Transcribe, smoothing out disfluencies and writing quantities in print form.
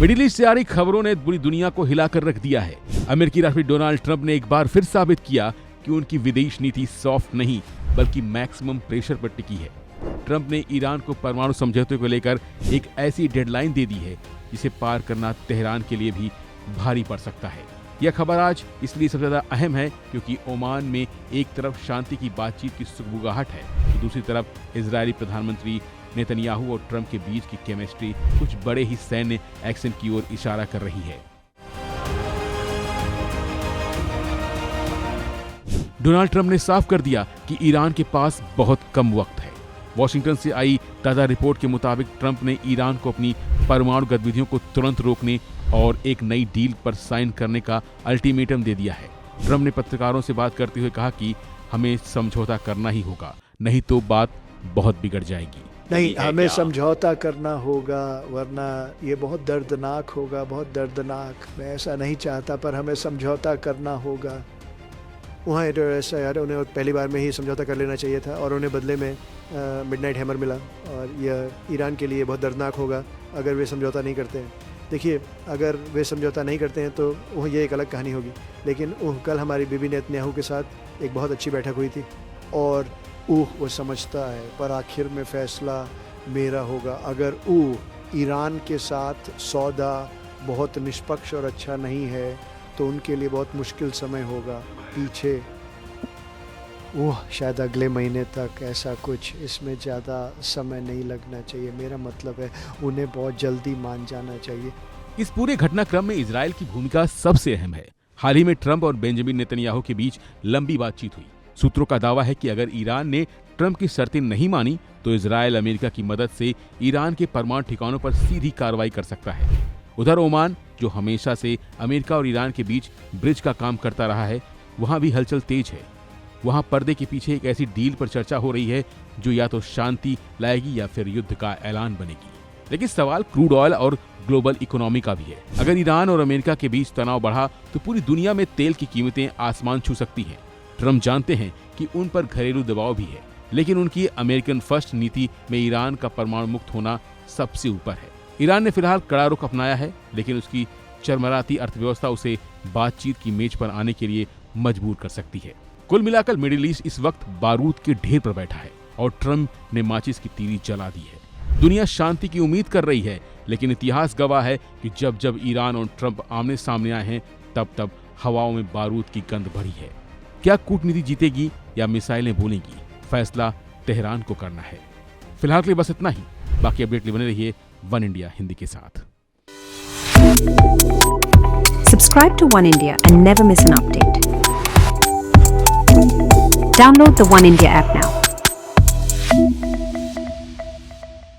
Middle east से आ रही खबरों ने पूरी दुनिया को हिलाकर रख दिया है। अमेरिकी राष्ट्रपति डोनाल्ड ट्रंप ने एक बार फिर साबित किया कि उनकी विदेश नीति सॉफ्ट नहीं बल्कि मैक्सिमम प्रेशर पर टिकी है। ट्रंप ने ईरान को परमाणु समझौते को लेकर एक ऐसी डेडलाइन दे दी है जिसे पार करना तेहरान के लिए भी भारी पड़ सकता है। यह खबर आज इसलिए सबसे ज्यादा अहम है क्योंकि ओमान में एक तरफ शांति की बातचीत की सुगबुगाहट है तो दूसरी तरफ इजरायली प्रधानमंत्री नेतन्याहू और ट्रंप के बीच की केमिस्ट्री कुछ बड़े ही सैन्य एक्शन की ओर इशारा कर रही है। डोनाल्ड ट्रंप ने साफ कर दिया कि ईरान के पास बहुत कम वक्त है। वॉशिंगटन से आई ताजा रिपोर्ट के मुताबिक ट्रंप ने ईरान को अपनी परमाणु गतिविधियों को तुरंत रोकने और एक नई डील पर साइन करने का अल्टीमेटम दे दिया है। ट्रंप ने पत्रकारों से बात करते हुए कहा कि हमें समझौता करना ही होगा, नहीं तो बात बहुत बिगड़ जाएगी। नहीं, हमें समझौता करना होगा वरना ये बहुत दर्दनाक होगा, बहुत दर्दनाक। मैं ऐसा नहीं चाहता पर हमें समझौता करना होगा। वहाँ ऐसा यार उन्हें पहली बार में ही समझौता कर लेना चाहिए था और उन्हें बदले में मिडनाइट हैमर मिला और यह ईरान के लिए बहुत दर्दनाक होगा अगर वे समझौता नहीं करते हैं। देखिए, अगर वे समझौता नहीं करते हैं तो वो ये एक अलग कहानी होगी, लेकिन कल हमारी बीबी नेतन्याहू के साथ एक बहुत अच्छी बैठक हुई थी और वो समझता है पर आखिर में फैसला मेरा होगा। अगर ईरान के साथ सौदा बहुत निष्पक्ष और अच्छा नहीं है तो उनके लिए बहुत मुश्किल समय होगा पीछे। शायद अगले महीने तक ऐसा कुछ, इसमें ज़्यादा समय नहीं लगना चाहिए। मेरा मतलब है उन्हें बहुत जल्दी मान जाना चाहिए। इस पूरे घटनाक्रम में इजराइल की भूमिका सबसे अहम है। हाल ही में ट्रंप और बेंजामिन नेतन्याहू के बीच लंबी बातचीत हुई। सूत्रों का दावा है कि अगर ईरान ने ट्रंप की शर्तें नहीं मानी तो इजराइल अमेरिका की मदद से ईरान के परमाणु ठिकानों पर सीधी कार्रवाई कर सकता है। उधर ओमान, जो हमेशा से अमेरिका और ईरान के बीच ब्रिज का काम करता रहा है, वहां भी हलचल तेज है। वहां पर्दे के पीछे एक ऐसी डील पर चर्चा हो रही है जो या तो शांति लाएगी या फिर युद्ध का ऐलान बनेगी। लेकिन सवाल क्रूड ऑयल और ग्लोबल इकोनॉमी का भी है। अगर ईरान और अमेरिका के बीच तनाव बढ़ा तो पूरी दुनिया में तेल की कीमतें आसमान छू सकती हैं। ट्रंप जानते हैं कि उन पर घरेलू दबाव भी है, लेकिन उनकी अमेरिकन फर्स्ट नीति में ईरान का परमाणु मुक्त होना सबसे ऊपर है। ईरान ने फिलहाल कड़ा रुख अपनाया है, लेकिन उसकी चरमराती अर्थव्यवस्था उसे बातचीत की मेज पर आने के लिए मजबूर कर सकती है। कुल मिलाकर मिडिल ईस्ट इस वक्त बारूद के ढेर पर बैठा है और ट्रंप ने माचिस की तीली जला दी है। दुनिया शांति की उम्मीद कर रही है, लेकिन इतिहास गवाह है कि जब जब ईरान और ट्रंप आमने सामने आए हैं तब हवाओं में बारूद की गंध भरी है। क्या कूटनीति जीतेगी या मिसाइलें बोलेंगी, फैसला तेहरान को करना है। फिलहाल के लिए बस इतना ही। बाकी अपडेट लिए बने रहिए वन इंडिया हिंदी के साथ। Subscribe to One India and never miss an update. Download the One India app now.